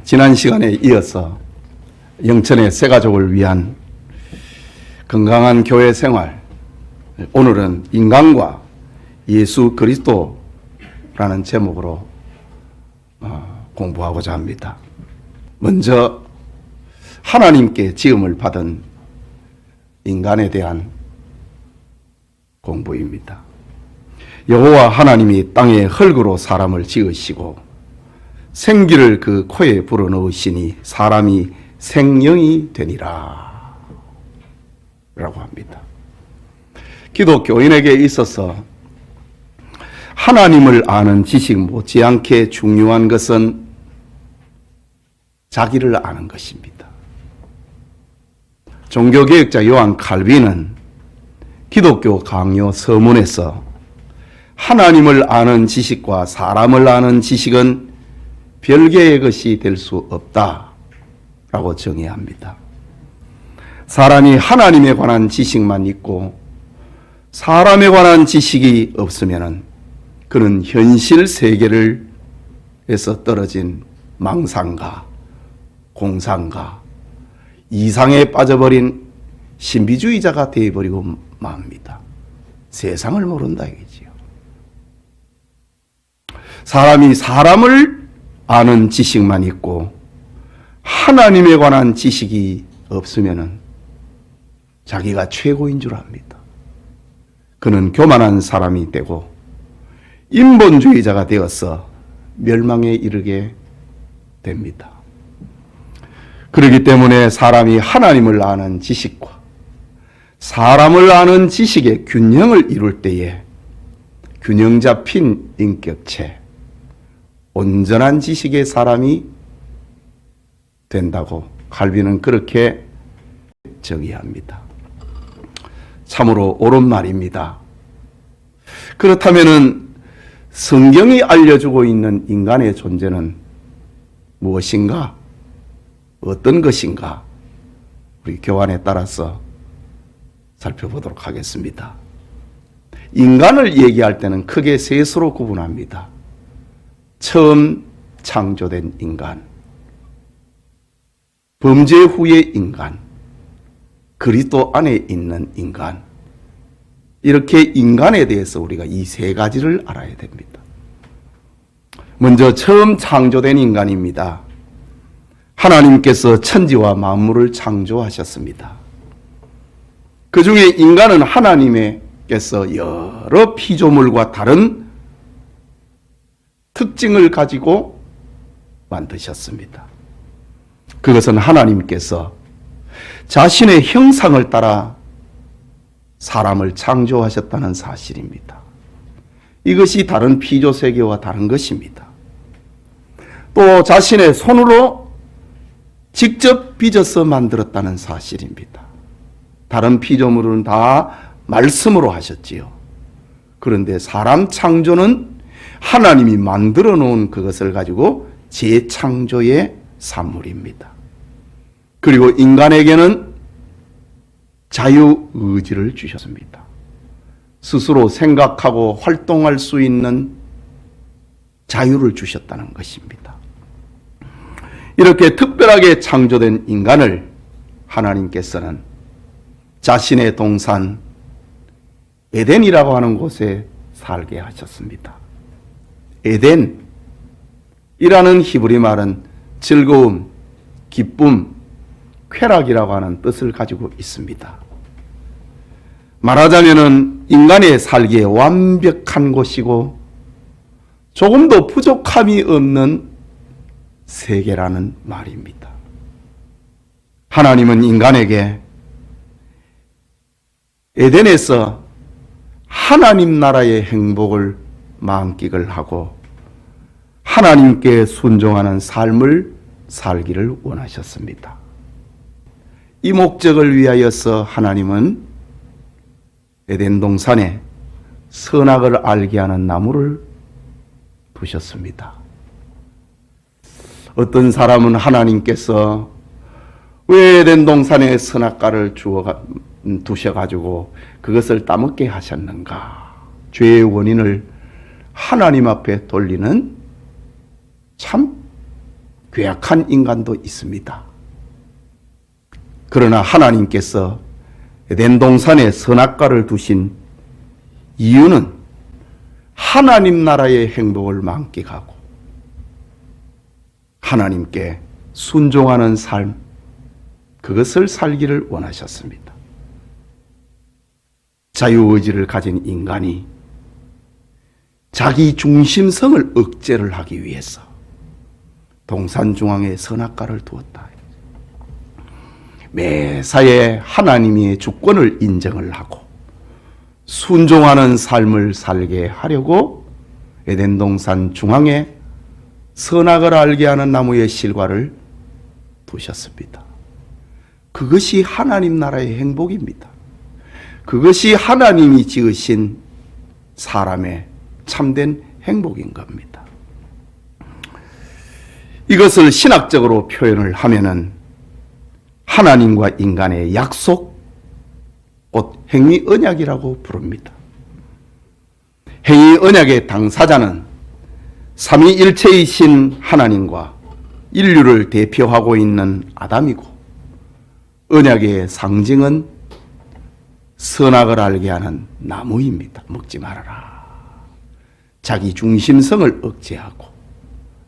지난 시간에 이어서 영천의 새 가족을 위한 건강한 교회 생활, 오늘은 인간과 예수 그리스도라는 제목으로 공부하고자 합니다. 먼저 하나님께 지음을 받은 인간에 대한 공부입니다. 여호와 하나님이 땅에 흙으로 사람을 지으시고 생기를 그 코에 불어넣으시니 사람이 생명이 되니라 라고 합니다. 기독교인에게 있어서 하나님을 아는 지식 못지않게 중요한 것은 자기를 아는 것입니다. 종교개혁자 요한 칼빈은 기독교 강요 서문에서 하나님을 아는 지식과 사람을 아는 지식은 별개의 것이 될 수 없다라고 정의합니다. 사람이 하나님에 관한 지식만 있고 사람에 관한 지식이 없으면 그는 현실 세계에서 떨어진 망상가, 공상가, 이상에 빠져버린 신비주의자가 되어버리고 맙니다. 세상을 모른다 이거지요. 사람이 사람을 아는 지식만 있고 하나님에 관한 지식이 없으면 자기가 최고인 줄 압니다. 그는 교만한 사람이 되고 인본주의자가 되어서 멸망에 이르게 됩니다. 그렇기 때문에 사람이 하나님을 아는 지식과 사람을 아는 지식의 균형을 이룰 때에 균형 잡힌 인격체, 온전한 지식의 사람이 된다고 칼빈은 그렇게 정의합니다. 참으로 옳은 말입니다. 그렇다면 성경이 알려주고 있는 인간의 존재는 무엇인가? 어떤 것인가? 우리 교환에 따라서 살펴보도록 하겠습니다. 인간을 얘기할 때는 크게 셋으로 구분합니다. 처음 창조된 인간, 범죄 후의 인간, 그리스도 안에 있는 인간, 이렇게 인간에 대해서 우리가 이 세 가지를 알아야 됩니다. 먼저 처음 창조된 인간입니다. 하나님께서 천지와 만물을 창조하셨습니다. 그 중에 인간은 하나님께서 여러 피조물과 다른 특징을 가지고 만드셨습니다. 그것은 하나님께서 자신의 형상을 따라 사람을 창조하셨다는 사실입니다. 이것이 다른 피조 세계와 다른 것입니다. 또 자신의 손으로 직접 빚어서 만들었다는 사실입니다. 다른 피조물은 다 말씀으로 하셨지요. 그런데 사람 창조는 하나님이 만들어 놓은 그것을 가지고 재창조의 산물입니다. 그리고 인간에게는 자유의지를 주셨습니다. 스스로 생각하고 활동할 수 있는 자유를 주셨다는 것입니다. 이렇게 특별하게 창조된 인간을 하나님께서는 자신의 동산 에덴이라고 하는 곳에 살게 하셨습니다. 에덴이라는 히브리 말은 즐거움, 기쁨, 쾌락이라고 하는 뜻을 가지고 있습니다. 말하자면 인간의 살기에 완벽한 곳이고 조금도 부족함이 없는 세계라는 말입니다. 하나님은 인간에게 에덴에서 하나님 나라의 행복을 만끽을 하고 하나님께 순종하는 삶을 살기를 원하셨습니다. 이 목적을 위하여서 하나님은 에덴 동산에 선악을 알게 하는 나무를 두셨습니다. 어떤 사람은 하나님께서 왜 에덴 동산에 선악과를 두셔가지고 그것을 따먹게 하셨는가? 죄의 원인을 하나님 앞에 돌리는 참 괴악한 인간도 있습니다. 그러나 하나님께서 에덴 동산에 선악과를 두신 이유는 하나님 나라의 행복을 만끽하고 하나님께 순종하는 삶, 그것을 살기를 원하셨습니다. 자유의지를 가진 인간이 자기 중심성을 억제를 하기 위해서 동산 중앙에 선악과를 두었다. 매사에 하나님의 주권을 인정을 하고 순종하는 삶을 살게 하려고 에덴 동산 중앙에 선악을 알게 하는 나무의 실과를 두셨습니다. 그것이 하나님 나라의 행복입니다. 그것이 하나님이 지으신 사람의 참된 행복인 겁니다. 이것을 신학적으로 표현을 하면은 하나님과 인간의 약속, 곧 행위 언약이라고 부릅니다. 행위 언약의 당사자는 삼위일체이신 하나님과 인류를 대표하고 있는 아담이고, 언약의 상징은 선악을 알게 하는 나무입니다. 먹지 말아라. 자기 중심성을 억제하고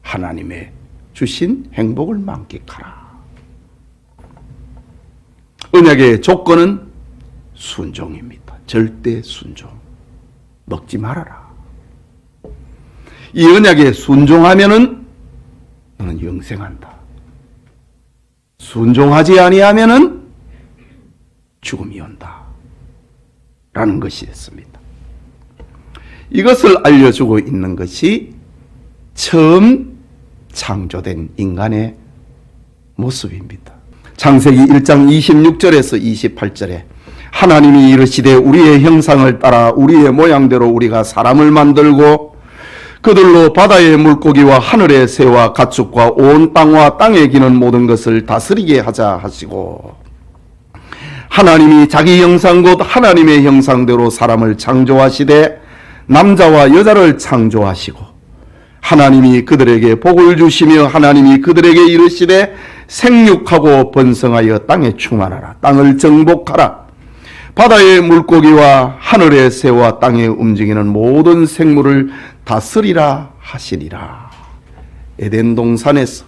하나님의 주신 행복을 만끽하라. 언약의 조건은 순종입니다. 절대 순종. 먹지 말아라. 이 언약에 순종하면은 너는 영생한다. 순종하지 아니하면은 죽음이 온다. 라는 것이었습니다. 이것을 알려주고 있는 것이 처음 창조된 인간의 모습입니다. 창세기 1장 26절에서 28절에 하나님이 이르시되 우리의 형상을 따라 우리의 모양대로 우리가 사람을 만들고 그들로 바다의 물고기와 하늘의 새와 가축과 온 땅과 땅에 기는 모든 것을 다스리게 하자 하시고, 하나님이 자기 형상 곧 하나님의 형상대로 사람을 창조하시되 남자와 여자를 창조하시고, 하나님이 그들에게 복을 주시며 하나님이 그들에게 이르시되 생육하고 번성하여 땅에 충만하라. 땅을 정복하라. 바다의 물고기와 하늘의 새와 땅에 움직이는 모든 생물을 다스리라 하시니라. 에덴 동산에서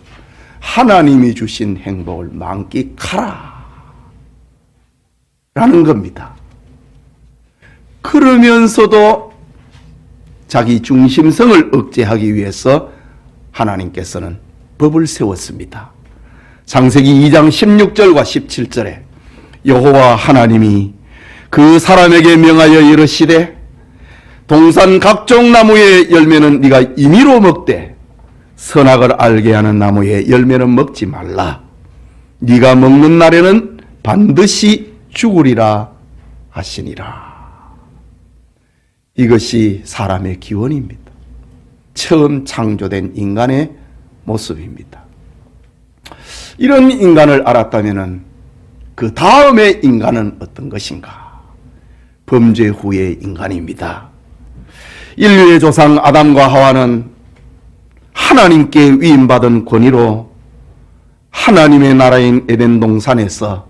하나님이 주신 행복을 만끽하라 라는 겁니다. 그러면서도 자기 중심성을 억제하기 위해서 하나님께서는 법을 세웠습니다. 창세기 2장 16절과 17절에 여호와 하나님이 그 사람에게 명하여 이르시되 동산 각종 나무의 열매는 네가 임의로 먹되 선악을 알게 하는 나무의 열매는 먹지 말라. 네가 먹는 날에는 반드시 죽으리라 하시니라. 이것이 사람의 기원입니다. 처음 창조된 인간의 모습입니다. 이런 인간을 알았다면 그 다음의 인간은 어떤 것인가? 범죄 후의 인간입니다. 인류의 조상 아담과 하와는 하나님께 위임받은 권위로 하나님의 나라인 에덴 동산에서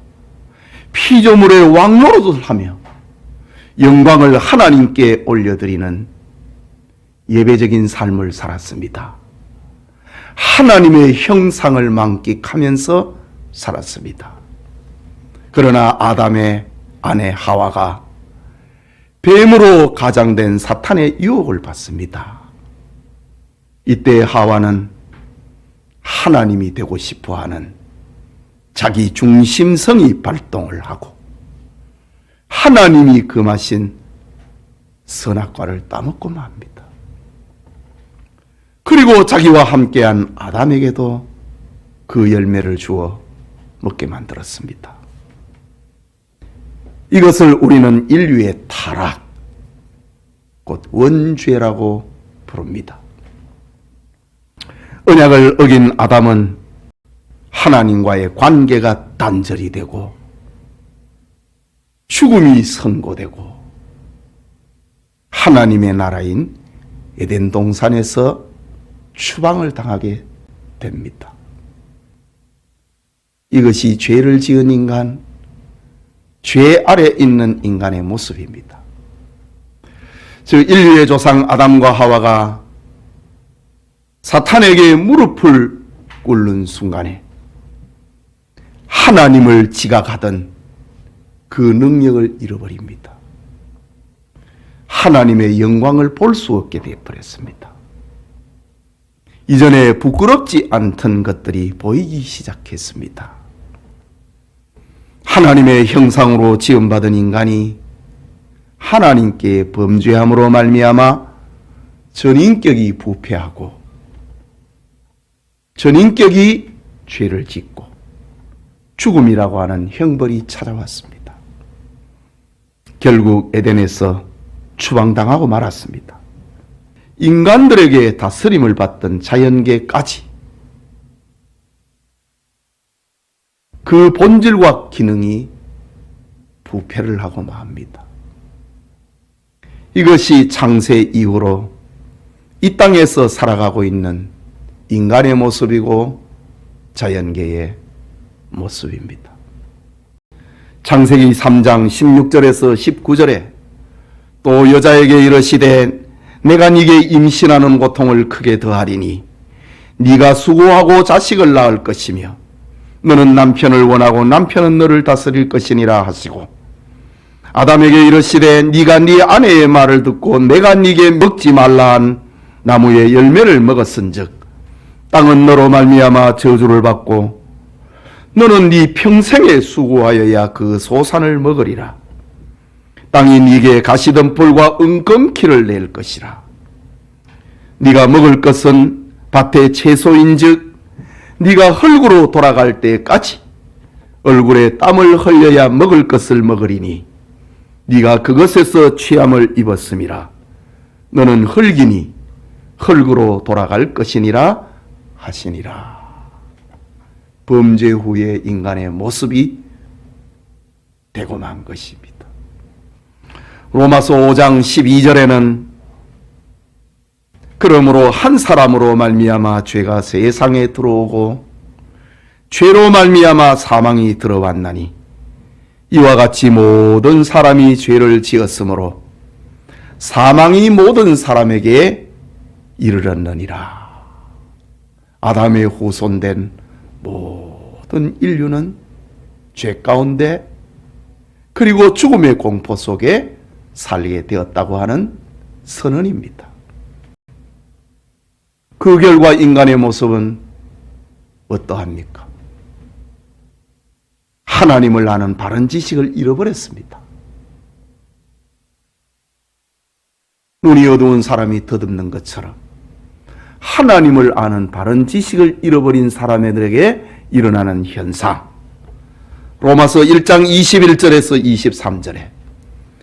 피조물의 왕노릇을 하며 영광을 하나님께 올려드리는 예배적인 삶을 살았습니다. 하나님의 형상을 만끽하면서 살았습니다. 그러나 아담의 아내 하와가 뱀으로 가장된 사탄의 유혹을 받습니다. 이때 하와는 하나님이 되고 싶어하는 자기 중심성이 발동을 하고 하나님이 금하신 선악과를 따먹고 맙니다. 그리고 자기와 함께한 아담에게도 그 열매를 주어 먹게 만들었습니다. 이것을 우리는 인류의 타락, 곧 원죄라고 부릅니다. 언약을 어긴 아담은 하나님과의 관계가 단절이 되고 죽음이 선고되고 하나님의 나라인 에덴 동산에서 추방을 당하게 됩니다. 이것이 죄를 지은 인간, 죄 아래 있는 인간의 모습입니다. 즉 인류의 조상 아담과 하와가 사탄에게 무릎을 꿇는 순간에 하나님을 지각하던 그 능력을 잃어버립니다. 하나님의 영광을 볼 수 없게 되어버렸습니다. 이전에 부끄럽지 않던 것들이 보이기 시작했습니다. 하나님의 형상으로 지음받은 인간이 하나님께 범죄함으로 말미암아 전인격이 부패하고 전인격이 죄를 짓고 죽음이라고 하는 형벌이 찾아왔습니다. 결국 에덴에서 추방당하고 말았습니다. 인간들에게 다스림을 받던 자연계까지 그 본질과 기능이 부패를 하고 맙니다. 이것이 창세 이후로 이 땅에서 살아가고 있는 인간의 모습이고 자연계의 모습입니다. 창세기 3장 16절에서 19절에 또 여자에게 이르시되 내가 네게 임신하는 고통을 크게 더하리니 네가 수고하고 자식을 낳을 것이며 너는 남편을 원하고 남편은 너를 다스릴 것이니라 하시고 아담에게 이르시되 네가 네 아내의 말을 듣고 내가 네게 먹지 말라 한 나무의 열매를 먹었은즉 땅은 너로 말미암아 저주를 받고 너는 네 평생에 수고하여야 그 소산을 먹으리라. 땅이 네게 가시덤불과 은검키를 낼 것이라. 네가 먹을 것은 밭의 채소인즉 네가 흙으로 돌아갈 때까지 얼굴에 땀을 흘려야 먹을 것을 먹으리니 네가 그것에서 취함을 입었음이라. 너는 흙이니 흙으로 돌아갈 것이니라 하시니라. 범죄 후에 인간의 모습이 되고 만 것입니다. 로마서 5장 12절에는 그러므로 한 사람으로 말미암아 죄가 세상에 들어오고 죄로 말미암아 사망이 들어왔나니 이와 같이 모든 사람이 죄를 지었으므로 사망이 모든 사람에게 이르렀느니라. 아담의 후손된 모든 인류는 죄 가운데 그리고 죽음의 공포 속에 살게 되었다고 하는 선언입니다. 그 결과 인간의 모습은 어떠합니까? 하나님을 아는 바른 지식을 잃어버렸습니다. 눈이 어두운 사람이 더듬는 것처럼 하나님을 아는 바른 지식을 잃어버린 사람들에게 일어나는 현상. 로마서 1장 21절에서 23절에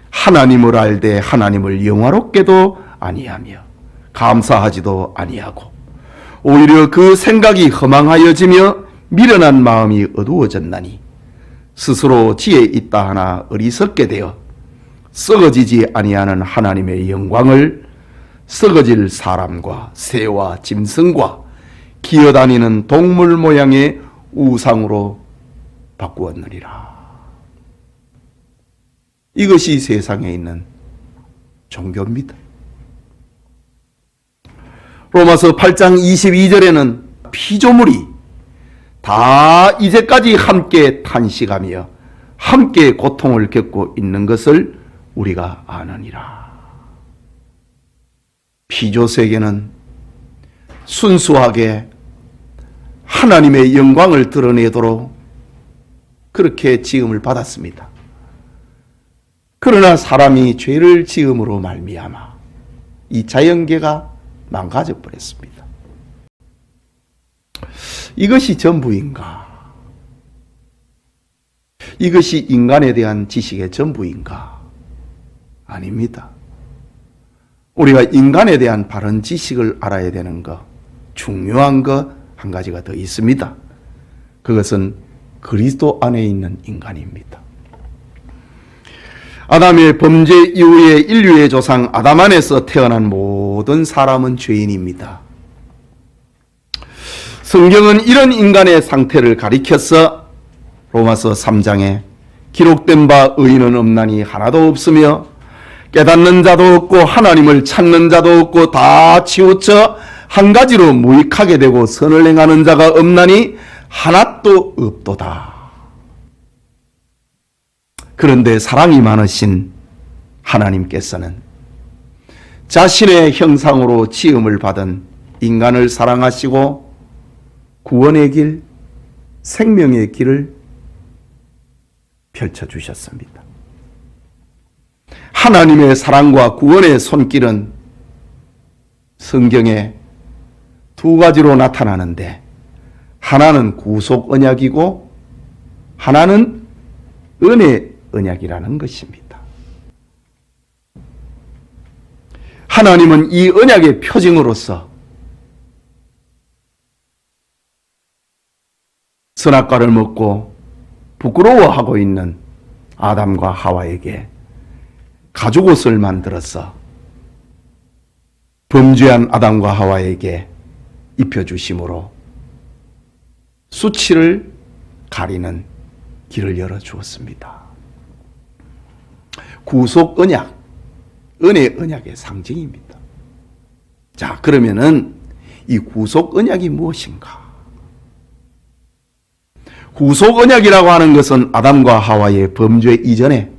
하나님을 알되 하나님을 영화롭게도 아니하며 감사하지도 아니하고 오히려 그 생각이 허망하여지며 미련한 마음이 어두워졌나니 스스로 지혜 있다 하나 어리석게 되어 썩어지지 아니하는 하나님의 영광을 썩어질 사람과 새와 짐승과 기어다니는 동물 모양의 우상으로 바꾸었느니라. 이것이 세상에 있는 종교입니다. 로마서 8장 22절에는 피조물이 다 이제까지 함께 탄식하며 함께 고통을 겪고 있는 것을 우리가 아느니라. 피조세계는 순수하게 하나님의 영광을 드러내도록 그렇게 지음을 받았습니다. 그러나 사람이 죄를 지음으로 말미암아 이 자연계가 망가져 버렸습니다. 이것이 전부인가? 이것이 인간에 대한 지식의 전부인가? 아닙니다. 우리가 인간에 대한 바른 지식을 알아야 되는 것, 중요한 것 한 가지가 더 있습니다. 그것은 그리스도 안에 있는 인간입니다. 아담의 범죄 이후에 인류의 조상 아담 안에서 태어난 모든 사람은 죄인입니다. 성경은 이런 인간의 상태를 가리켜서 로마서 3장에 기록된 바 의인은 없나니 하나도 없으며 깨닫는 자도 없고 하나님을 찾는 자도 없고 다 치우쳐 한 가지로 무익하게 되고 선을 행하는 자가 없나니 하나도 없도다. 그런데 사랑이 많으신 하나님께서는 자신의 형상으로 지음을 받은 인간을 사랑하시고 구원의 길, 생명의 길을 펼쳐주셨습니다. 하나님의 사랑과 구원의 손길은 성경에 두 가지로 나타나는데 하나는 구속 언약이고 하나는 은혜 언약이라는 것입니다. 하나님은 이 언약의 표징으로서 선악과를 먹고 부끄러워하고 있는 아담과 하와에게 가죽옷을 만들어서 범죄한 아담과 하와에게 입혀주심으로 수치를 가리는 길을 열어주었습니다. 구속 언약, 은혜 언약의 상징입니다. 자, 그러면은 이 구속 언약이 무엇인가? 구속 언약이라고 하는 것은 아담과 하와의 범죄 이전에,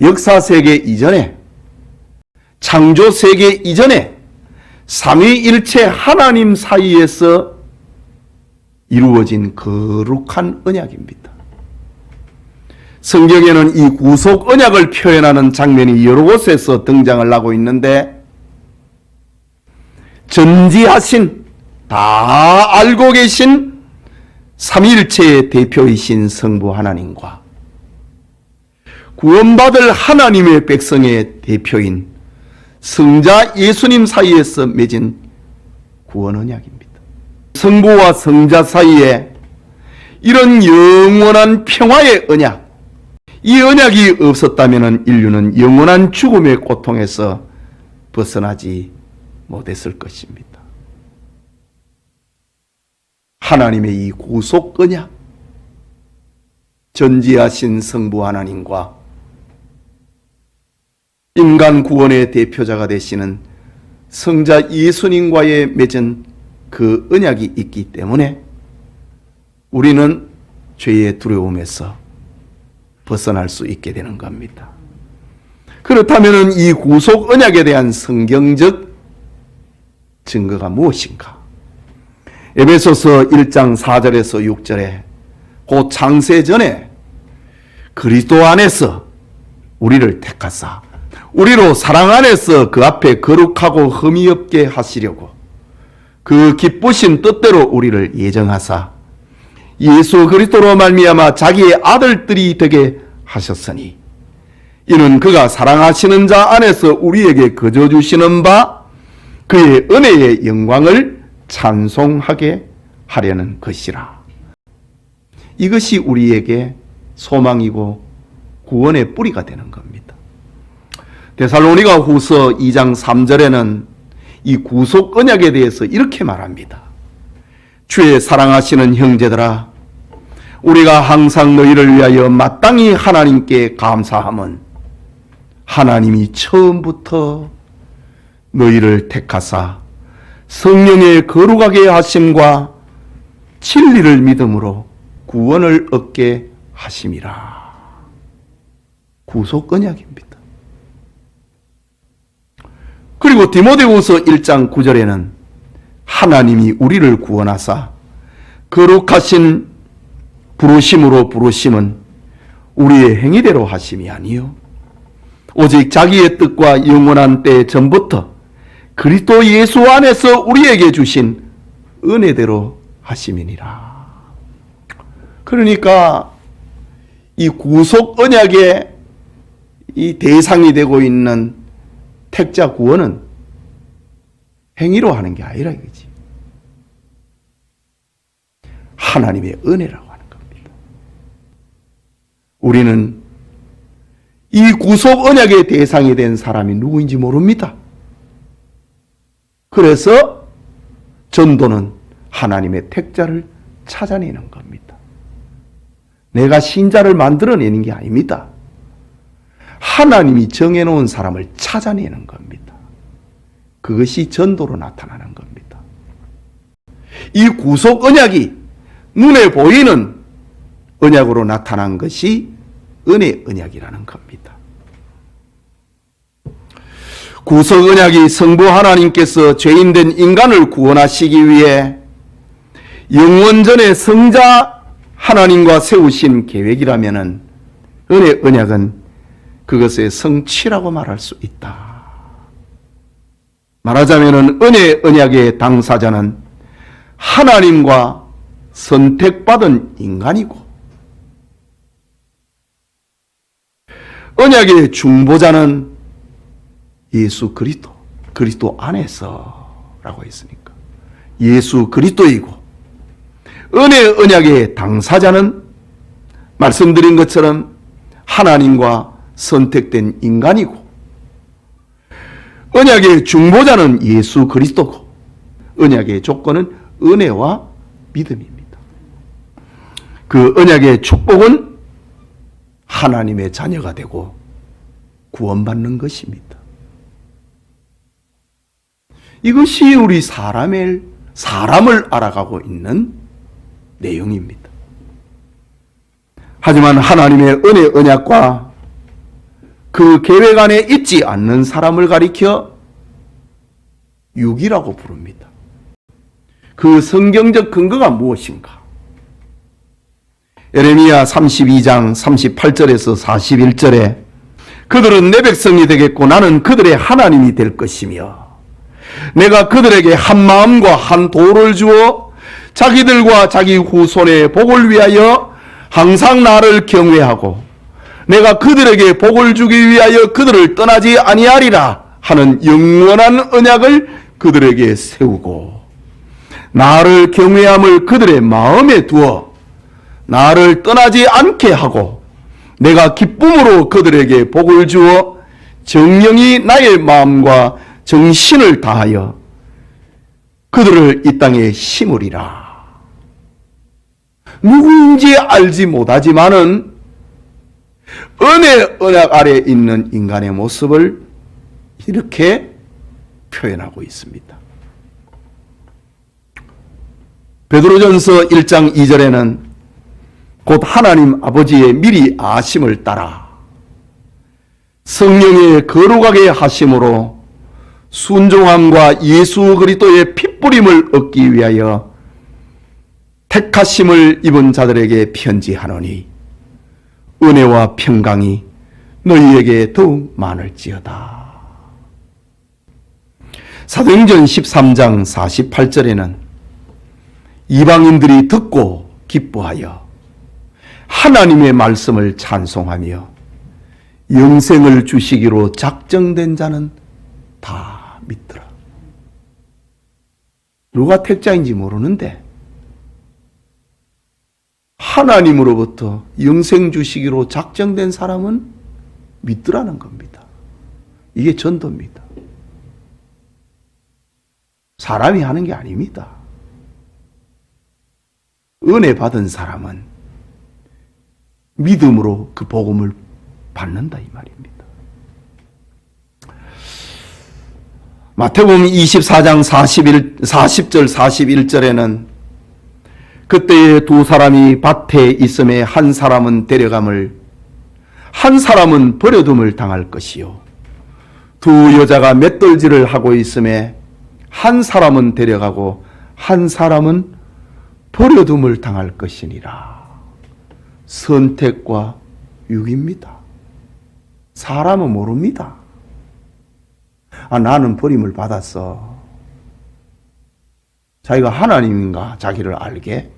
역사세계 이전에, 창조세계 이전에 삼위일체 하나님 사이에서 이루어진 거룩한 언약입니다. 성경에는 이 구속 언약을 표현하는 장면이 여러 곳에서 등장을 하고 있는데 전지하신, 다 알고 계신 삼위일체의 대표이신 성부 하나님과 구원받을 하나님의 백성의 대표인 성자 예수님 사이에서 맺은 구원 언약입니다. 성부와 성자 사이에 이런 영원한 평화의 언약, 이 언약이 없었다면 인류는 영원한 죽음의 고통에서 벗어나지 못했을 것입니다. 하나님의 이 구속 언약, 전지하신 성부 하나님과 인간 구원의 대표자가 되시는 성자 예수님과의 맺은 그 언약이 있기 때문에 우리는 죄의 두려움에서 벗어날 수 있게 되는 겁니다. 그렇다면 이 구속 언약에 대한 성경적 증거가 무엇인가? 에베소서 1장 4절에서 6절에 곧 창세전에 그리스도 안에서 우리를 택하사 우리로 사랑 안에서 그 앞에 거룩하고 흠이 없게 하시려고 그 기쁘신 뜻대로 우리를 예정하사 예수 그리스도로 말미암아 자기의 아들들이 되게 하셨으니 이는 그가 사랑하시는 자 안에서 우리에게 거저 주시는 바 그의 은혜의 영광을 찬송하게 하려는 것이라. 이것이 우리에게 소망이고 구원의 뿌리가 되는 겁니다. 데살로니가 후서 2장 3절에는 이 구속 언약에 대해서 이렇게 말합니다. 주의 사랑하시는 형제들아, 우리가 항상 너희를 위하여 마땅히 하나님께 감사함은 하나님이 처음부터 너희를 택하사 성령의 거룩하게 하심과 진리를 믿음으로 구원을 얻게 하심이라. 구속 언약입니다. 그리고 디모데후서 1장 9절에는 하나님이 우리를 구원하사 거룩하신 부르심으로 부르심은 우리의 행위대로 하심이 아니요 오직 자기의 뜻과 영원한 때 전부터 그리스도 예수 안에서 우리에게 주신 은혜대로 하심이니라. 그러니까 이 구속 언약의 이 대상이 되고 있는 택자 구원은 행위로 하는 게 아니라 이거지. 하나님의 은혜라고 하는 겁니다. 우리는 이 구속 언약의 대상이 된 사람이 누구인지 모릅니다. 그래서 전도는 하나님의 택자를 찾아내는 겁니다. 내가 신자를 만들어내는 게 아닙니다. 하나님이 정해놓은 사람을 찾아내는 겁니다. 그것이 전도로 나타나는 겁니다. 이 구속 언약이 눈에 보이는 언약으로 나타난 것이 은혜 언약이라는 겁니다. 구속 언약이 성부 하나님께서 죄인된 인간을 구원하시기 위해 영원전에 성자 하나님과 세우신 계획이라면 은혜 언약은 그것의 성취라고 말할 수 있다. 말하자면 은혜 언약의 당사자는 하나님과 선택받은 인간이고 언약의 중보자는 예수 그리스도 안에서라고 했으니까 예수 그리스도이고 은혜 언약의 당사자는 말씀드린 것처럼 하나님과 선택된 인간이고 언약의 중보자는 예수 그리스도고 언약의 조건은 은혜와 믿음입니다. 그 언약의 축복은 하나님의 자녀가 되고 구원받는 것입니다. 이것이 우리 사람을 알아가고 있는 내용입니다. 하지만 하나님의 은혜 언약과 그 계획 안에 있지 않는 사람을 가리켜 육이라고 부릅니다. 그 성경적 근거가 무엇인가? 예레미야 32장 38절에서 41절에 그들은 내 백성이 되겠고 나는 그들의 하나님이 될 것이며 내가 그들에게 한 마음과 한 도를 주어 자기들과 자기 후손의 복을 위하여 항상 나를 경외하고 내가 그들에게 복을 주기 위하여 그들을 떠나지 아니하리라 하는 영원한 언약을 그들에게 세우고 나를 경외함을 그들의 마음에 두어 나를 떠나지 않게 하고 내가 기쁨으로 그들에게 복을 주어 정령이 나의 마음과 정신을 다하여 그들을 이 땅에 심으리라. 누구인지 알지 못하지만은 은혜 언약 아래에 있는 인간의 모습을 이렇게 표현하고 있습니다. 베드로전서 1장 2절에는 곧 하나님 아버지의 미리 아심을 따라 성령의 거룩하게 하심으로 순종함과 예수 그리스도의 핏뿌림을 얻기 위하여 택하심을 입은 자들에게 편지하노니 은혜와 평강이 너희에게 더욱 많을지어다. 사도행전 13장 48절에는 이방인들이 듣고 기뻐하여 하나님의 말씀을 찬송하며 영생을 주시기로 작정된 자는 다 믿더라. 누가 택자인지 모르는데 하나님으로부터 영생 주시기로 작정된 사람은 믿더라는 겁니다. 이게 전도입니다. 사람이 하는 게 아닙니다. 은혜 받은 사람은 믿음으로 그 복음을 받는다 이 말입니다. 마태복음 24장 40절 41절에는 그때에 두 사람이 밭에 있음에 한 사람은 데려감을 한 사람은 버려둠을 당할 것이요 두 여자가 맷돌질을 하고 있음에 한 사람은 데려가고 한 사람은 버려둠을 당할 것이니라. 선택과 육입니다. 사람은 모릅니다. 나는 버림을 받았어. 자기가 하나님인가 자기를 알게?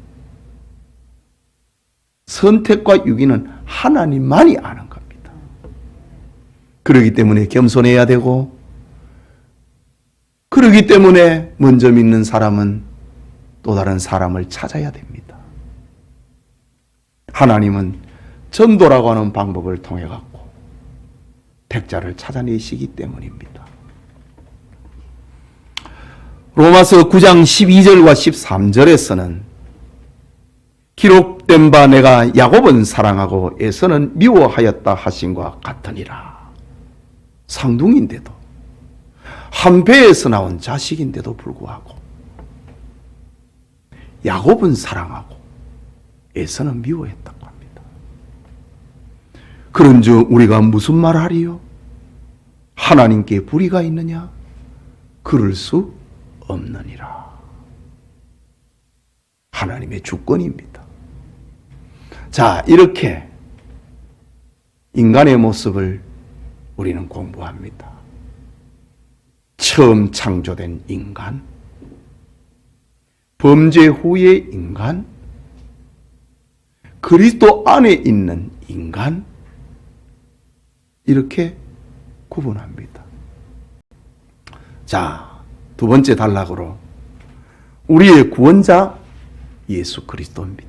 선택과 유기는 하나님만이 아는 겁니다. 그러기 때문에 겸손해야 되고 그러기 때문에 먼저 믿는 사람은 또 다른 사람을 찾아야 됩니다. 하나님은 전도라고 하는 방법을 통해 갖고 택자를 찾아내시기 때문입니다. 로마서 9장 12절과 13절에서는 기록된 바 내가 야곱은 사랑하고 에서는 미워하였다 하신과 같으니라. 상둥인데도, 한 배에서 나온 자식인데도 불구하고 야곱은 사랑하고 에서는 미워했다고 합니다. 그런즉 우리가 무슨 말하리요? 하나님께 불의가 있느냐? 그럴 수 없느니라. 하나님의 주권입니다. 자, 이렇게 인간의 모습을 우리는 공부합니다. 처음 창조된 인간, 범죄 후의 인간, 그리스도 안에 있는 인간, 이렇게 구분합니다. 자, 두 번째 단락으로 우리의 구원자 예수 그리스도입니다.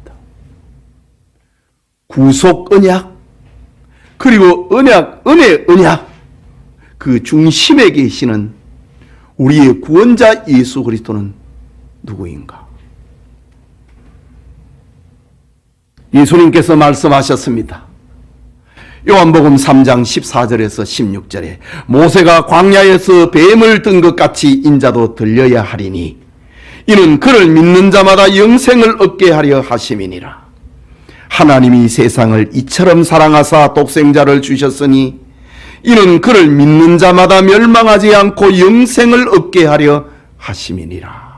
구속 언약, 그리고 언약, 은혜 언약, 그 중심에 계시는 우리의 구원자 예수 그리스도는 누구인가? 예수님께서 말씀하셨습니다. 요한복음 3장 14절에서 16절에 모세가 광야에서 뱀을 든 것 같이 인자도 들려야 하리니 이는 그를 믿는 자마다 영생을 얻게 하려 하심이니라. 하나님이 세상을 이처럼 사랑하사 독생자를 주셨으니 이는 그를 믿는 자마다 멸망하지 않고 영생을 얻게 하려 하심이니라.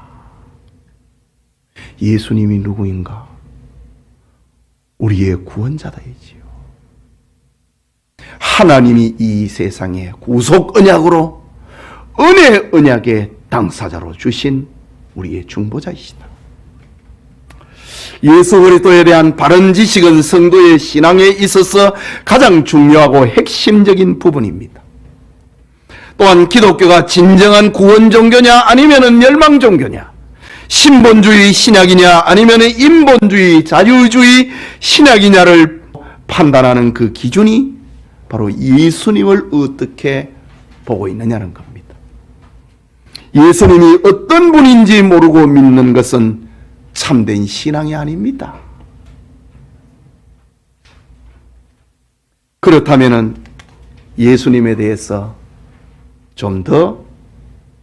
예수님이 누구인가? 우리의 구원자다이지요. 하나님이 이 세상에 구속 언약으로 은혜 언약의 당사자로 주신 우리의 중보자이시다. 예수 그리스도에 대한 바른 지식은 성도의 신앙에 있어서 가장 중요하고 핵심적인 부분입니다. 또한 기독교가 진정한 구원 종교냐 아니면 멸망 종교냐, 신본주의 신약이냐 아니면 인본주의 자유주의 신약이냐를 판단하는 그 기준이 바로 예수님을 어떻게 보고 있느냐는 겁니다. 예수님이 어떤 분인지 모르고 믿는 것은 참된 신앙이 아닙니다. 그렇다면 예수님에 대해서 좀 더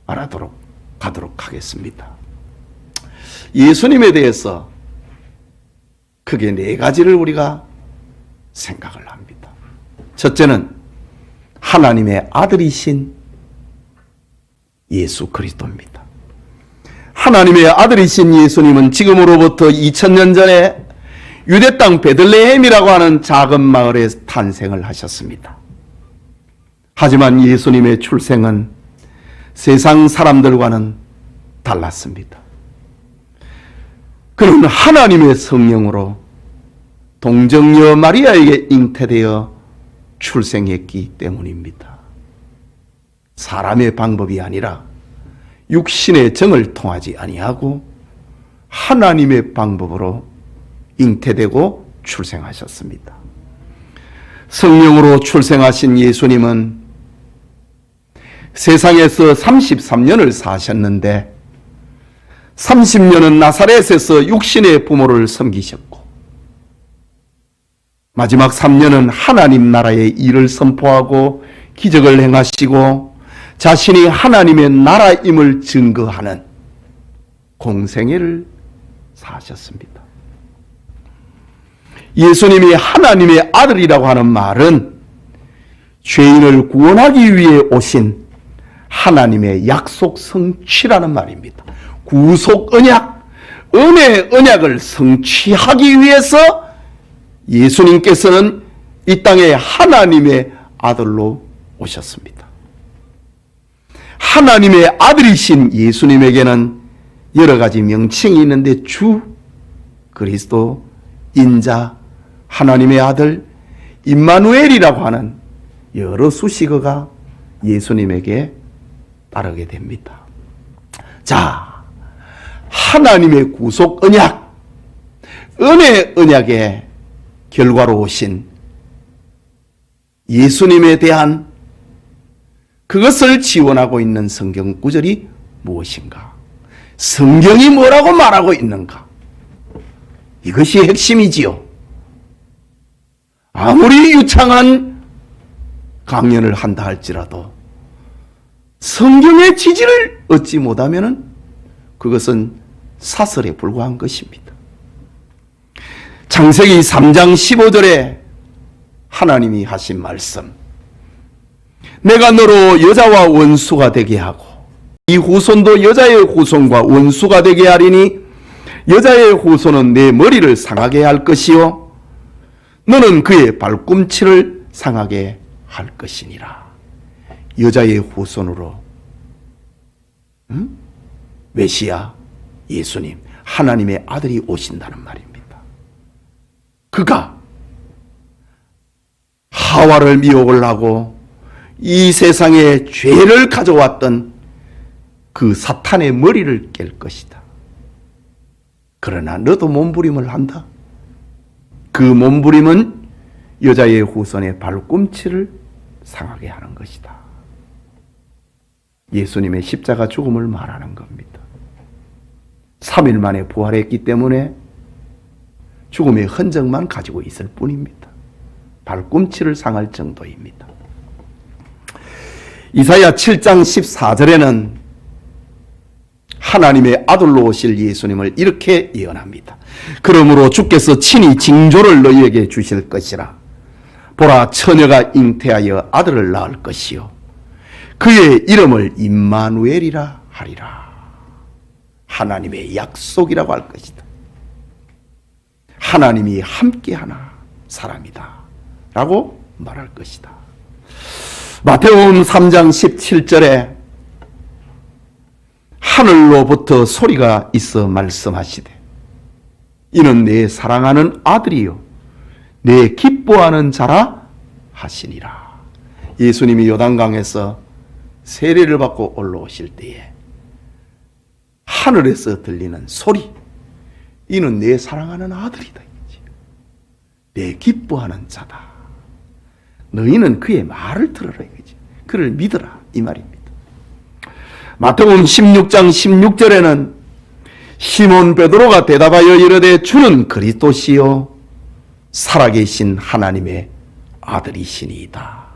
알아도록 가도록 하겠습니다. 예수님에 대해서 크게 네 가지를 우리가 생각을 합니다. 첫째는 하나님의 아들이신 예수 그리스도입니다. 하나님의 아들이신 예수님은 지금으로부터 2000년 전에 유대 땅 베들레헴이라고 하는 작은 마을에 탄생을 하셨습니다. 하지만 예수님의 출생은 세상 사람들과는 달랐습니다. 그는 하나님의 성령으로 동정녀 마리아에게 잉태되어 출생했기 때문입니다. 사람의 방법이 아니라 육신의 정을 통하지 아니하고 하나님의 방법으로 잉태되고 출생하셨습니다. 성령으로 출생하신 예수님은 세상에서 33년을 사셨는데 30년은 나사렛에서 육신의 부모를 섬기셨고 마지막 3년은 하나님 나라의 일을 선포하고 기적을 행하시고 자신이 하나님의 나라임을 증거하는 공생애를 사셨습니다. 예수님이 하나님의 아들이라고 하는 말은 죄인을 구원하기 위해 오신 하나님의 약속 성취라는 말입니다. 구속 언약, 은혜 언약을 성취하기 위해서 예수님께서는 이 땅에 하나님의 아들로 오셨습니다. 하나님의 아들이신 예수님에게는 여러 가지 명칭이 있는데 주, 그리스도, 인자, 하나님의 아들, 임마누엘이라고 하는 여러 수식어가 예수님에게 따르게 됩니다. 자, 하나님의 구속 언약, 은혜 언약의 결과로 오신 예수님에 대한 그것을 지원하고 있는 성경 구절이 무엇인가? 성경이 뭐라고 말하고 있는가? 이것이 핵심이지요. 아무리 유창한 강연을 한다 할지라도 성경의 지지를 얻지 못하면 그것은 사설에 불과한 것입니다. 창세기 3장 15절에 하나님이 하신 말씀, 내가 너로 여자와 원수가 되게 하고 이 후손도 여자의 후손과 원수가 되게 하리니 여자의 후손은 내 머리를 상하게 할 것이요 너는 그의 발꿈치를 상하게 할 것이니라. 여자의 후손으로 메시아 예수님 하나님의 아들이 오신다는 말입니다. 그가 하와를 미혹을 하고 이 세상에 죄를 가져왔던 그 사탄의 머리를 깰 것이다. 그러나 너도 몸부림을 한다. 그 몸부림은 여자의 후손의 발꿈치를 상하게 하는 것이다. 예수님의 십자가 죽음을 말하는 겁니다. 3일 만에 부활했기 때문에 죽음의 흔적만 가지고 있을 뿐입니다. 발꿈치를 상할 정도입니다. 이사야 7장 14절에는 하나님의 아들로 오실 예수님을 이렇게 예언합니다. 그러므로 주께서 친히 징조를 너희에게 주실 것이라. 보라, 처녀가 잉태하여 아들을 낳을 것이요 그의 이름을 임마누엘이라 하리라. 하나님의 약속이라고 할 것이다. 하나님이 함께하나 사람이다 라고 말할 것이다. 마태복음 3장 17절에 하늘로부터 소리가 있어 말씀하시되 이는 내 사랑하는 아들이요 내 기뻐하는 자라 하시니라. 예수님이 요단강에서 세례를 받고 올라오실 때에 하늘에서 들리는 소리, 이는 내 사랑하는 아들이다. 내 기뻐하는 자다. 너희는 그의 말을 들으라 이거지. 그를 믿으라 이 말입니다. 마태복음 16장 16절에는 시몬 베드로가 대답하여 이르되 주는 그리스도시요 살아계신 하나님의 아들이시니이다.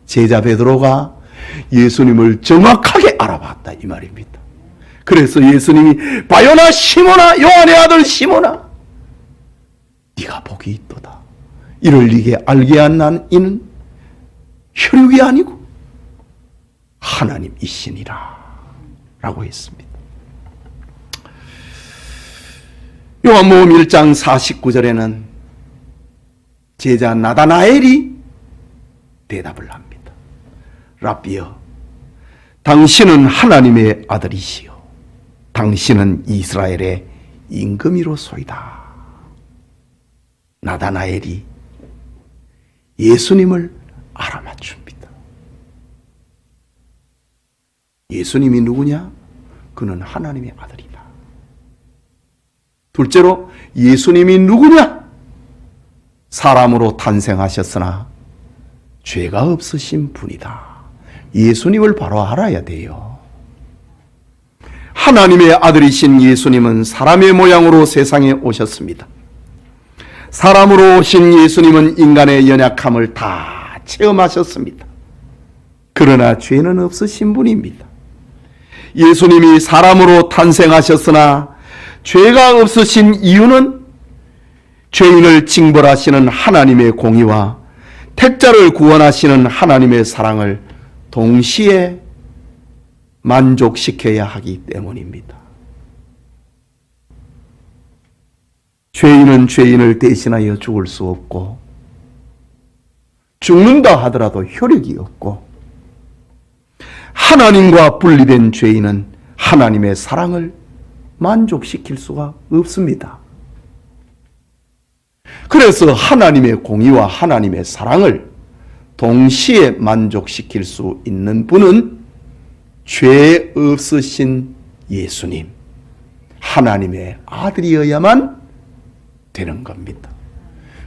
제자 베드로가 예수님을 정확하게 알아봤다 이 말입니다. 그래서 예수님이 바요나 시몬아, 요한의 아들 시몬아, 네가 복이 있도다. 이를 네게 알게 한 난 이는 혈육이 아니고 하나님이시니라 라고 했습니다. 요한복음 1장 49절에는 제자 나다나엘이 대답을 합니다. 랍비여, 당신은 하나님의 아들이시요 당신은 이스라엘의 임금이로소이다. 나다나엘이 예수님을 알아맞춥니다. 예수님이 누구냐? 그는 하나님의 아들이다. 둘째로 예수님이 누구냐? 사람으로 탄생하셨으나 죄가 없으신 분이다. 예수님을 바로 알아야 돼요. 하나님의 아들이신 예수님은 사람의 모양으로 세상에 오셨습니다. 사람으로 오신 예수님은 인간의 연약함을 다 체험하셨습니다. 그러나 죄는 없으신 분입니다. 예수님이 사람으로 탄생하셨으나 죄가 없으신 이유는 죄인을 징벌하시는 하나님의 공의와 택자를 구원하시는 하나님의 사랑을 동시에 만족시켜야 하기 때문입니다. 죄인은 죄인을 대신하여 죽을 수 없고 죽는다 하더라도 효력이 없고 하나님과 분리된 죄인은 하나님의 사랑을 만족시킬 수가 없습니다. 그래서 하나님의 공의와 하나님의 사랑을 동시에 만족시킬 수 있는 분은 죄 없으신 예수님, 하나님의 아들이어야만 되는 겁니다.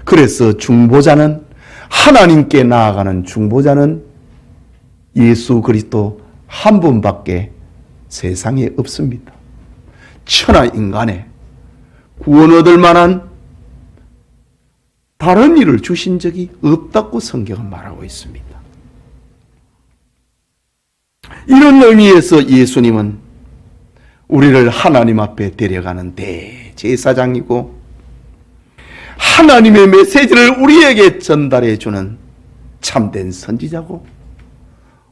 그래서 중보자는, 하나님께 나아가는 중보자는 예수 그리스도 한 분밖에 세상에 없습니다. 천하 인간에 구원 얻을 만한 다른 일을 주신 적이 없다고 성경은 말하고 있습니다. 이런 의미에서 예수님은 우리를 하나님 앞에 데려가는 대제사장이고 하나님의 메시지를 우리에게 전달해 주는 참된 선지자고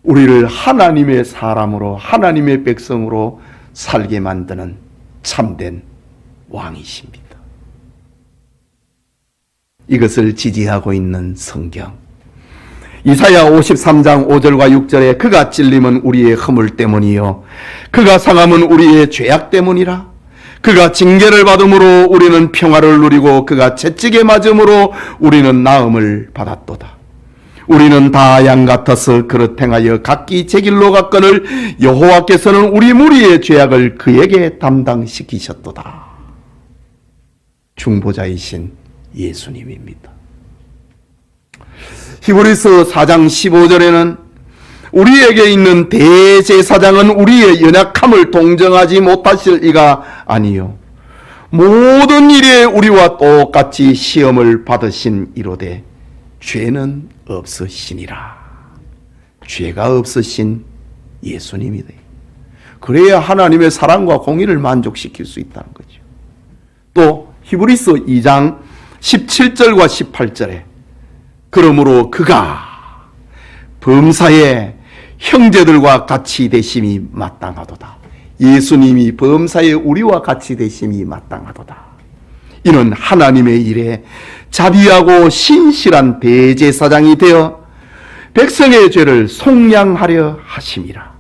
우리를 하나님의 사람으로 하나님의 백성으로 살게 만드는 참된 왕이십니다. 이것을 지지하고 있는 성경 이사야 53장 5절과 6절에 그가 찔림은 우리의 허물 때문이요 그가 상함은 우리의 죄악 때문이라 그가 징계를 받음으로 우리는 평화를 누리고 그가 채찍에 맞음으로 우리는 나음을 받았도다. 우리는 다 양 같아서 그릇 행하여 각기 제 길로 갔거늘 여호와께서는 우리 무리의 죄악을 그에게 담당시키셨도다. 중보자이신 예수님입니다. 히브리서 4장 15절에는 우리에게 있는 대제사장은 우리의 연약함을 동정하지 못하실 이가 아니요 모든 일에 우리와 똑같이 시험을 받으신 이로되 죄는 없으시니라. 죄가 없으신 예수님이다. 그래야 하나님의 사랑과 공의를 만족시킬 수 있다는 거죠. 또 히브리서 2장 17절과 18절에 그러므로 그가 범사에 형제들과 같이 되심이 마땅하도다. 예수님이 범사에 우리와 같이 되심이 마땅하도다. 이는 하나님의 일에 자비하고 신실한 대제사장이 되어 백성의 죄를 속량하려 하심이라.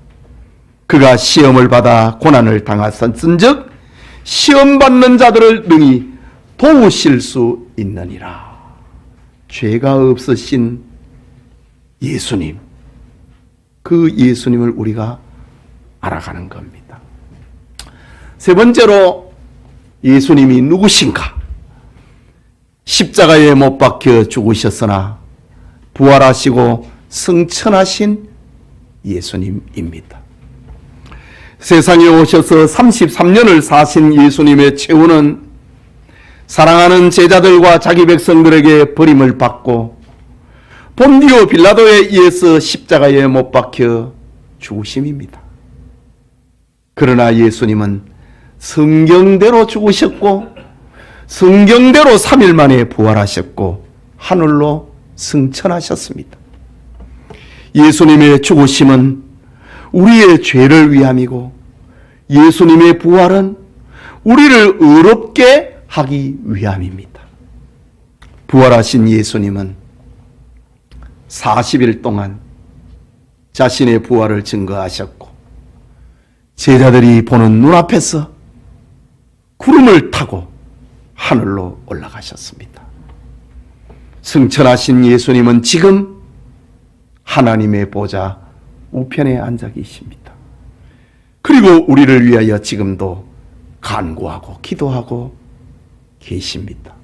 그가 시험을 받아 고난을 당하셨은즉 시험받는 자들을 능히 도우실 수 있느니라. 죄가 없으신 예수님, 그 예수님을 우리가 알아가는 겁니다. 세 번째로 예수님이 누구신가? 십자가에 못 박혀 죽으셨으나 부활하시고 승천하신 예수님입니다. 세상에 오셔서 33년을 사신 예수님의 최후는 사랑하는 제자들과 자기 백성들에게 버림을 받고 본디오 빌라도에 의해서 십자가에 못 박혀 죽으심입니다. 그러나 예수님은 성경대로 죽으셨고 성경대로 3일 만에 부활하셨고 하늘로 승천하셨습니다. 예수님의 죽으심은 우리의 죄를 위함이고 예수님의 부활은 우리를 의롭게 하기 위함입니다. 부활하신 예수님은 40일 동안 자신의 부활을 증거하셨고 제자들이 보는 눈앞에서 구름을 타고 하늘로 올라가셨습니다. 승천하신 예수님은 지금 하나님의 보좌 우편에 앉아 계십니다. 그리고 우리를 위하여 지금도 간구하고 기도하고 계십니다.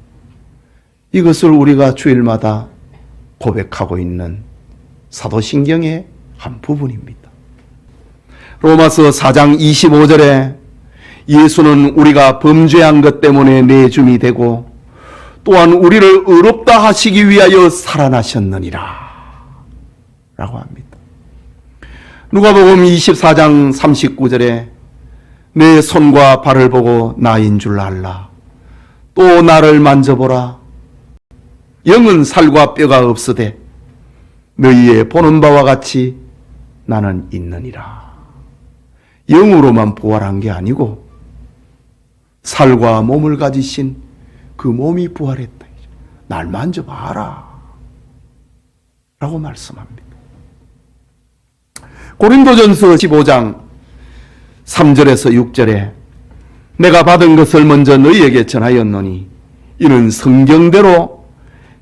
이것을 우리가 주일마다 고백하고 있는 사도신경의 한 부분입니다. 로마서 4장 25절에 예수는 우리가 범죄한 것 때문에 내줌이 되고 또한 우리를 의롭다 하시기 위하여 살아나셨느니라 라고 합니다. 누가복음 24장 39절에 내 손과 발을 보고 나인 줄 알라. 또 나를 만져보라. 영은 살과 뼈가 없으되 너희의 보는 바와 같이 나는 있느니라. 영으로만 부활한 게 아니고 살과 몸을 가지신 그 몸이 부활했다. 날 만져봐라 라고 말씀합니다. 고린도전서 15장 3절에서 6절에 내가 받은 것을 먼저 너희에게 전하였노니 이는 성경대로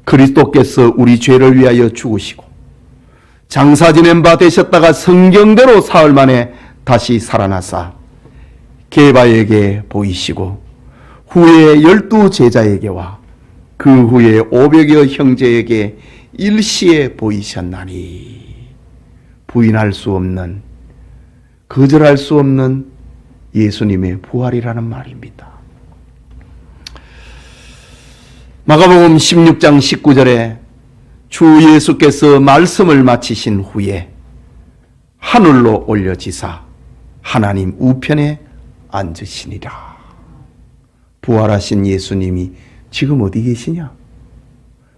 그리스도께서 우리 죄를 위하여 죽으시고 장사 지낸 바 되셨다가 성경대로 사흘 만에 다시 살아나사 게바에게 보이시고 후에 12 제자에게와 그 후에 500여 형제에게 일시에 보이셨나니 부인할 수 없는 거절할 수 없는 예수님의 부활이라는 말입니다. 마가복음 16장 19절에 주 예수께서 말씀을 마치신 후에 하늘로 올려지사 하나님 우편에 앉으시니라. 부활하신 예수님이 지금 어디 계시냐?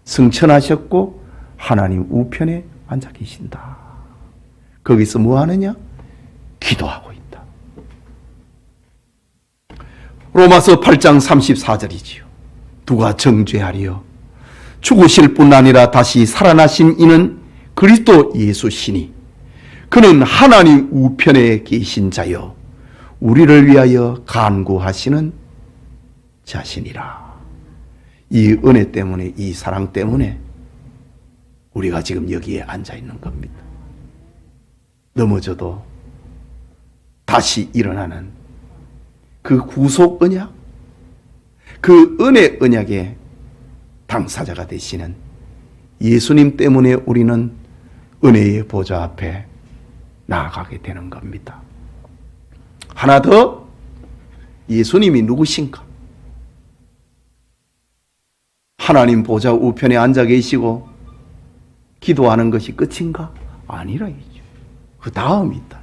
승천하셨고 하나님 우편에 앉아 계신다. 거기서 뭐 하느냐? 기도하고 있다. 로마서 8장 34절이지요. 누가 정죄하리요? 죽으실 뿐 아니라 다시 살아나신 이는 그리스도 예수시니 그는 하나님 우편에 계신 자요 우리를 위하여 간구하시는 자신이라. 이 은혜 때문에, 이 사랑 때문에 우리가 지금 여기에 앉아 있는 겁니다. 넘어져도 다시 일어나는 그 구속 언약, 그 은혜 언약의 당사자가 되시는 예수님 때문에 우리는 은혜의 보좌 앞에 나아가게 되는 겁니다. 하나 더, 예수님이 누구신가? 하나님 보좌 우편에 앉아 계시고 기도하는 것이 끝인가? 아니라 이죠. 그 다음이 있다.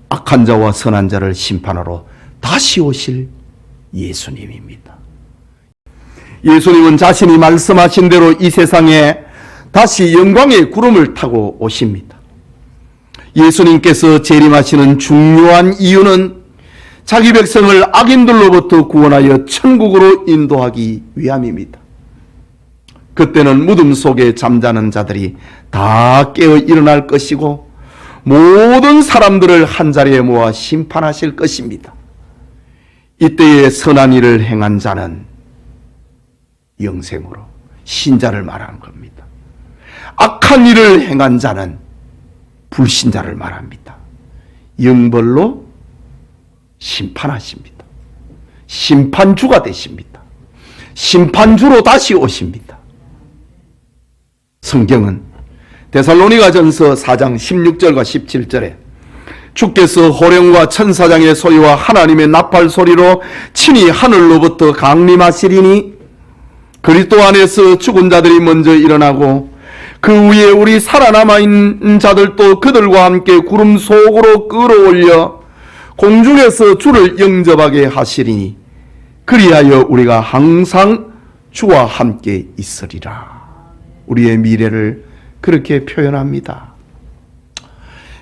악한 자와 선한 자를 심판하러 다시 오실 예수님입니다. 예수님은 자신이 말씀하신 대로 이 세상에 다시 영광의 구름을 타고 오십니다. 예수님께서 재림하시는 중요한 이유는 자기 백성을 악인들로부터 구원하여 천국으로 인도하기 위함입니다. 그때는 무덤 속에 잠자는 자들이 다 깨어 일어날 것이고 모든 사람들을 한자리에 모아 심판하실 것입니다. 이때에 선한 일을 행한 자는 영생으로, 신자를 말하는 겁니다. 악한 일을 행한 자는 불신자를 말합니다. 영벌로 심판하십니다. 심판주가 되십니다. 심판주로 다시 오십니다. 성경은 데살로니가전서 4장 16절과 17절에 주께서 호령과 천사장의 소리와 하나님의 나팔 소리로 친히 하늘로부터 강림하시리니 그리스도 안에서 죽은 자들이 먼저 일어나고 그 위에 우리 살아남아 있는 자들도 그들과 함께 구름 속으로 끌어올려 공중에서 주를 영접하게 하시리니 그리하여 우리가 항상 주와 함께 있으리라. 우리의 미래를 그렇게 표현합니다.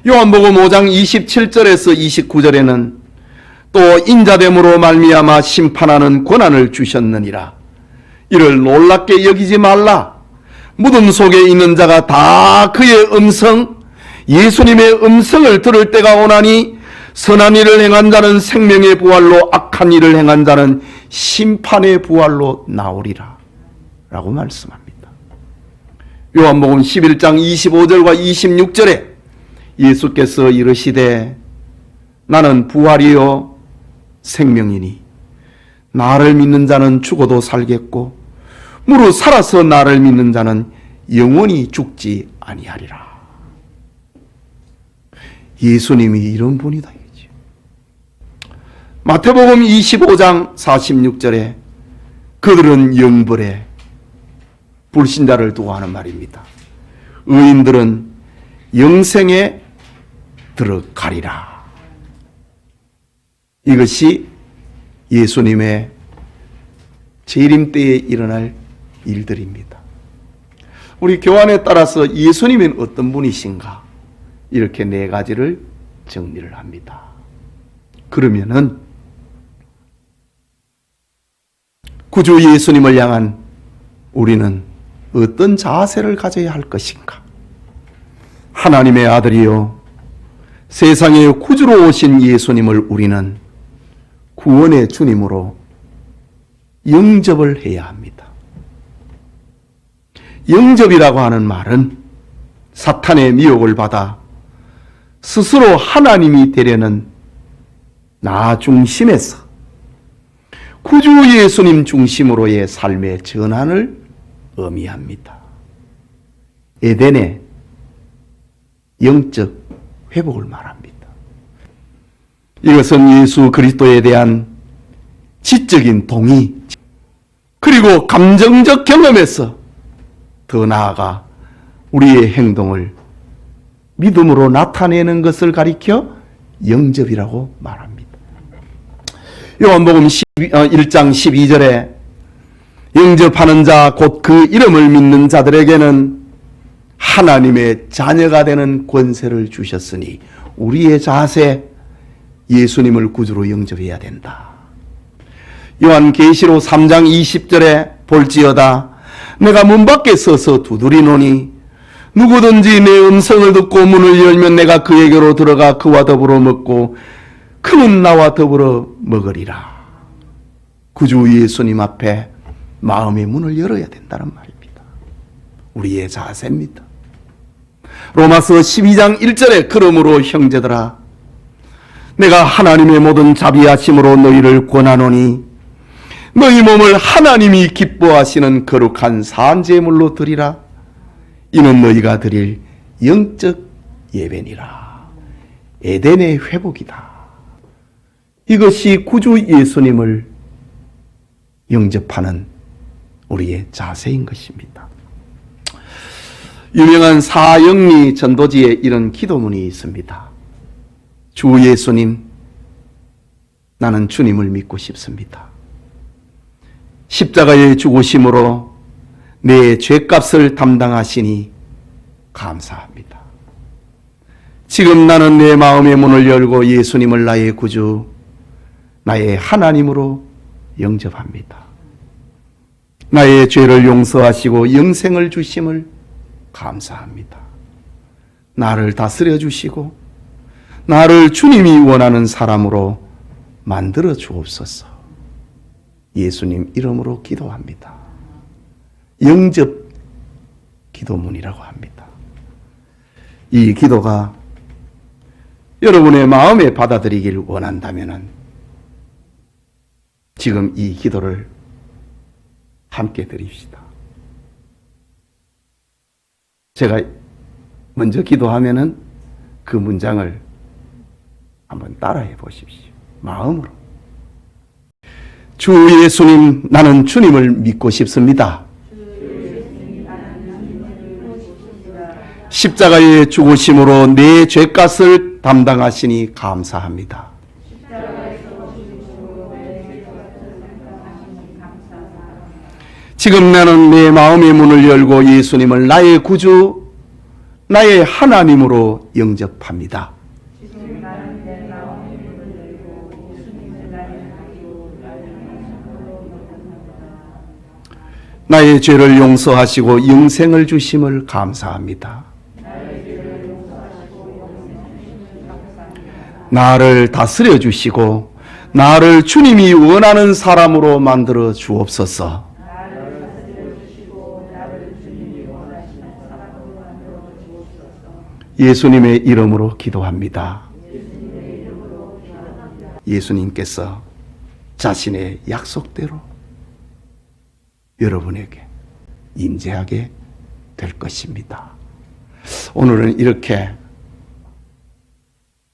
요한복음 5장 27절에서 29절에는 또 인자됨으로 말미암아 심판하는 권한을 주셨느니라. 이를 놀랍게 여기지 말라. 무덤 속에 있는 자가 다 그의 음성, 예수님의 음성을 들을 때가 오나니 선한 일을 행한 자는 생명의 부활로, 악한 일을 행한 자는 심판의 부활로 나오리라 라고 말씀합니다. 요한복음 11장 25절과 26절에 예수께서 이르시되 나는 부활이요 생명이니 나를 믿는 자는 죽어도 살겠고 무릇 살아서 나를 믿는 자는 영원히 죽지 아니하리라. 예수님이 이런 분이다. 마태복음 25장 46절에 그들은 영벌에, 불신자를 두고 하는 말입니다. 의인들은 영생에 들어가리라. 이것이 예수님의 재림 때에 일어날 일들입니다. 우리 교환에 따라서 예수님은 어떤 분이신가? 이렇게 네 가지를 정리를 합니다. 그러면은 구주 예수님을 향한 우리는 어떤 자세를 가져야 할 것인가? 하나님의 아들이요 세상의 구주로 오신 예수님을 우리는 구원의 주님으로 영접을 해야 합니다. 영접이라고 하는 말은 사탄의 미혹을 받아 스스로 하나님이 되려는 나 중심에서 구주 예수님 중심으로의 삶의 전환을 의미합니다. 에덴의 영적 회복을 말합니다. 이것은 예수 그리스도에 대한 지적인 동의, 그리고 감정적 경험에서 더 나아가 우리의 행동을 믿음으로 나타내는 것을 가리켜 영접이라고 말합니다. 요한복음 1장 12절에 영접하는 자 곧 그 이름을 믿는 자들에게는 하나님의 자녀가 되는 권세를 주셨으니 우리의 자세, 예수님을 구주로 영접해야 된다. 요한계시록 3장 20절에 볼지어다 내가 문 밖에 서서 두드리노니 누구든지 내 음성을 듣고 문을 열면 내가 그에게로 들어가 그와 더불어 먹고 그는 나와 더불어 먹으리라. 구주 예수님 앞에 마음의 문을 열어야 된다는 말입니다. 우리의 자세입니다. 로마서 12장 1절에 그러므로 형제들아 내가 하나님의 모든 자비하심으로 너희를 권하노니 너희 몸을 하나님이 기뻐하시는 거룩한 산제물로 드리라. 이는 너희가 드릴 영적 예배니라. 에덴의 회복이다. 이것이 구주 예수님을 영접하는 우리의 자세인 것입니다. 유명한 사영리 전도지에 이런 기도문이 있습니다. 주 예수님, 나는 주님을 믿고 싶습니다. 십자가의 죽으심으로 내 죄값을 담당하시니 감사합니다. 지금 나는 내 마음의 문을 열고 예수님을 나의 구주, 나의 하나님으로 영접합니다. 나의 죄를 용서하시고 영생을 주심을 감사합니다. 나를 다스려 주시고 나를 주님이 원하는 사람으로 만들어 주옵소서. 예수님 이름으로 기도합니다. 영접 기도문이라고 합니다. 이 기도가 여러분의 마음에 받아들이기를 원한다면 지금 이 기도를 함께 드립시다. 제가 먼저 기도하면은 그 문장을 한번 따라해 보십시오. 마음으로. 주 예수님, 나는 주님을 믿고 싶습니다. 십자가의 죽으심으로 내 죄값을 담당하시니 감사합니다. 지금 나는 내 마음의 문을 열고 예수님을 나의 구주, 나의 하나님으로 영접합니다. 나의 죄를 용서하시고 영생을 주심을 감사합니다. 나를 다스려 주시고 나를 주님이 원하는 사람으로 만들어 주옵소서. 예수님의 이름으로 기도합니다. 예수님께서 자신의 약속대로 여러분에게 임재하게 될 것입니다. 오늘은 이렇게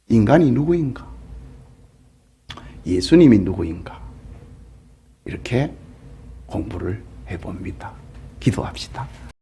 인간이 누구인가? 예수님이 누구인가? 이렇게 공부를 해봅니다. 기도합시다.